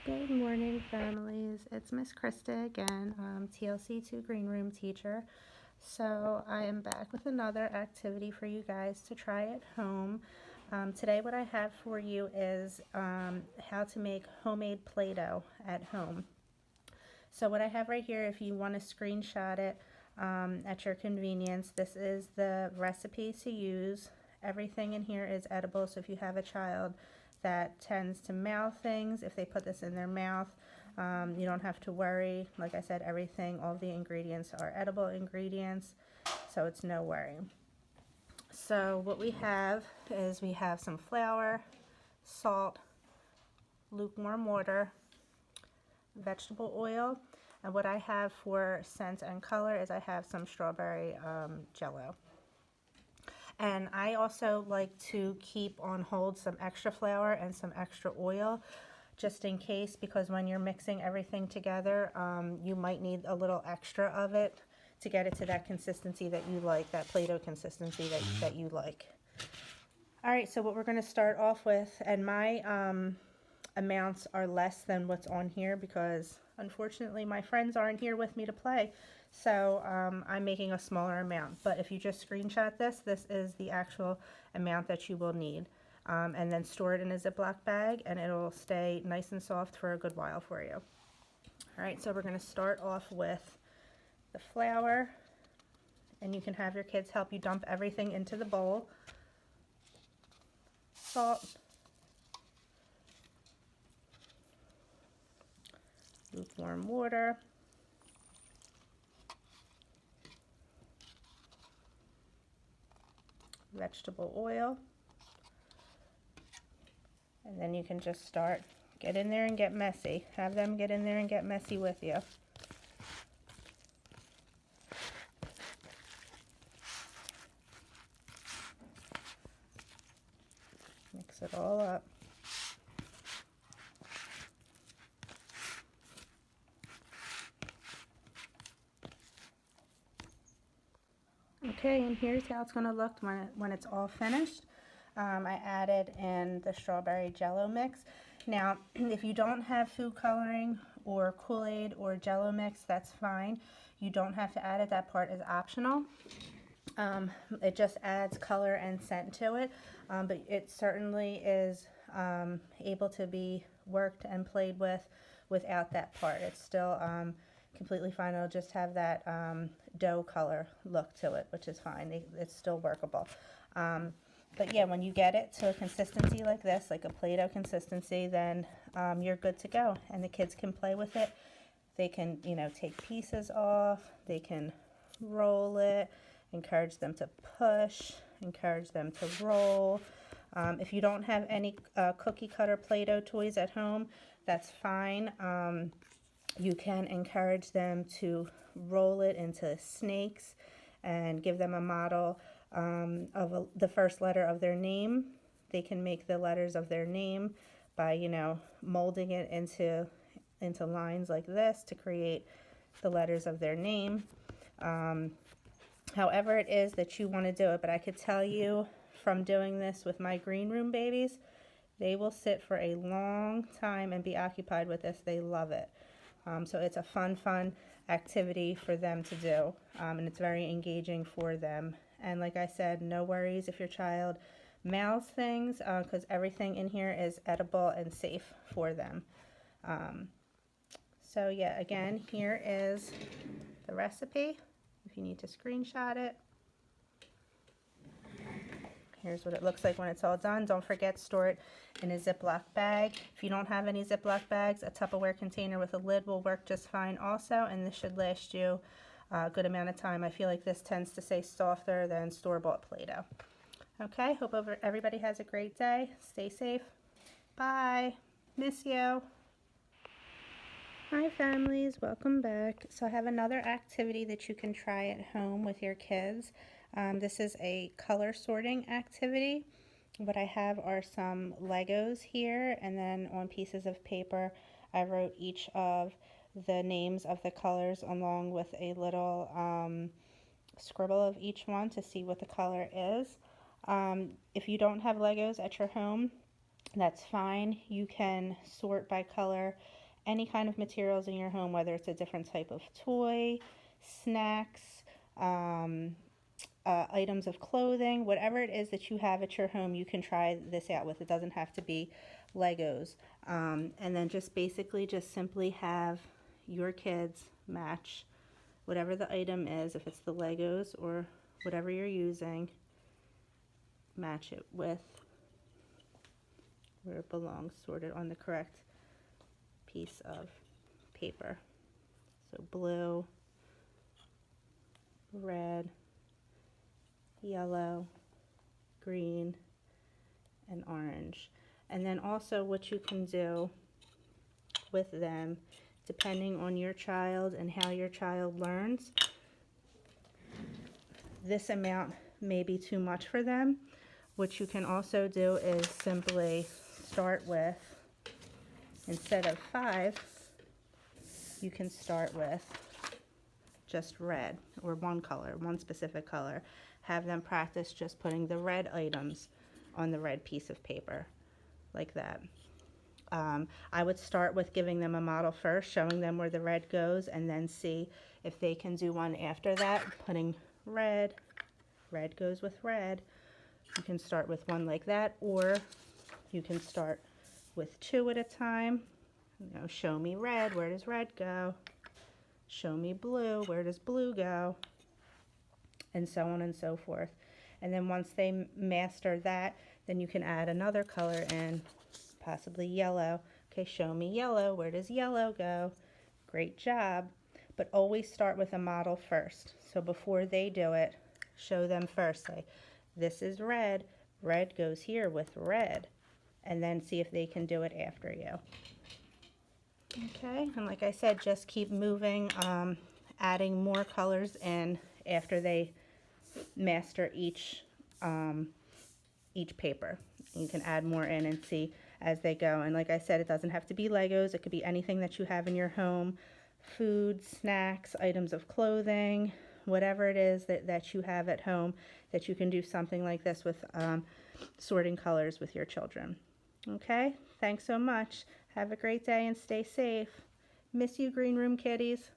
Good morning, families. It's Miss Krista again, TLC 2 Green Room teacher. So I am back with another activity for you guys to try at home. Today what I have for you is how to make homemade Play-Doh at home. So what I have right here, if you want to screenshot it at your convenience, this is the recipe to use. Everything in here is edible, so if you have a child that tends to mouth things, if they put this in their mouth, you don't have to worry. Like I said, everything, all the ingredients are edible ingredients, so it's no worry. So what we have is we have some flour, salt, lukewarm water, vegetable oil, and what I have for scent and color is I have some strawberry jello. And I also like to keep on hold some extra flour and some extra oil just in case, because when you're mixing everything together, you might need a little extra of it to get it to that consistency that you like, that Play-Doh consistency that you like. All right, so what we're going to start off with, and my amounts are less than what's on here because unfortunately my friends aren't here with me to play. So I'm making a smaller amount, but if you just screenshot this, this is the actual amount that you will need. And then store it in a Ziploc bag and it'll stay nice and soft for a good while for you. All right, so we're gonna start off with the flour, and you can have your kids help you dump everything into the bowl. Salt, lukewarm water, vegetable oil, and then you can just start. Get in there and get messy. Have them get in there and get messy with you. Mix it all up. Okay, and here's how it's going to look when it's all finished. I added in the strawberry jello mix. Now, if you don't have food coloring or Kool-Aid or jello mix, that's fine. You don't have to add it. That part is optional. It just adds color and scent to it, but it certainly is able to be worked and played with without that part. It's still completely fine. It'll just have that dough color look to it, which is fine. It's still workable. But yeah, when you get it to a consistency like this, like a Play-Doh consistency, then you're good to go. And the kids can play with it. They can, take pieces off. They can roll it. Encourage them to push. Encourage them to roll. If you don't have any cookie cutter Play-Doh toys at home, that's fine. You can encourage them to roll it into snakes and give them a model of the first letter of their name. They can make the letters of their name by, molding it into lines like this to create the letters of their name. However it is that you want to do it, but I could tell you from doing this with my green room babies, they will sit for a long time and be occupied with this. They love it. So it's a fun activity for them to do, and it's very engaging for them. And like I said, no worries if your child mouths things, because everything in here is edible and safe for them. So yeah, again, here is the recipe if you need to screenshot it. Here's what it looks like when it's all done. Don't forget, store it in a Ziploc bag. If you don't have any Ziploc bags, a Tupperware container with a lid will work just fine also, and this should last you a good amount of time. I feel like this tends to stay softer than store-bought Play-Doh. Okay, hope everybody has a great day. Stay safe. Bye. Miss you. Hi families, welcome back. So I have another activity that you can try at home with your kids. This is a color sorting activity. What I have are some Legos here, and then on pieces of paper I wrote each of the names of the colors along with a little scribble of each one to see what the color is. If you don't have Legos at your home, That's fine. You can sort by color any kind of materials in your home, whether it's a different type of toy, snacks, items of clothing, whatever it is that you have at your home, you can try this out with. It doesn't have to be Legos. And then just basically just simply have your kids match whatever the item is, if it's the Legos or whatever you're using, match it with where it belongs, sorted on the correct piece of paper. So blue, red, yellow, green, and orange. And then also what you can do with them, depending on your child and how your child learns, this amount may be too much for them. What you can also do is simply start with, instead of 5, you can start with just red, or one color, one specific color. Have them practice just putting the red items on the red piece of paper, like that. I would start with giving them a model first, showing them where the red goes, and then see if they can do one after that, putting red goes with red. You can start with one like that, or you can start with 2 at a time. You know, show me red, where does red go? Show me blue, where does blue go? And so on and so forth. And then once they master that, then you can add another color in, possibly yellow. Okay, show me yellow, where does yellow go? Great job. But always start with a model first. So before they do it, show them first. Say, this is red, red goes here with red. And then see if they can do it after you. Okay, and like I said, just keep moving, adding more colors in after they master each paper. You can add more in and see as they go. And like I said, it doesn't have to be Legos. It could be anything that you have in your home, food, snacks, items of clothing, whatever it is that you have at home, that you can do something like this with, sorting colors with your children. Okay, thanks so much. Have a great day and stay safe. Miss you, Green Room Kitties.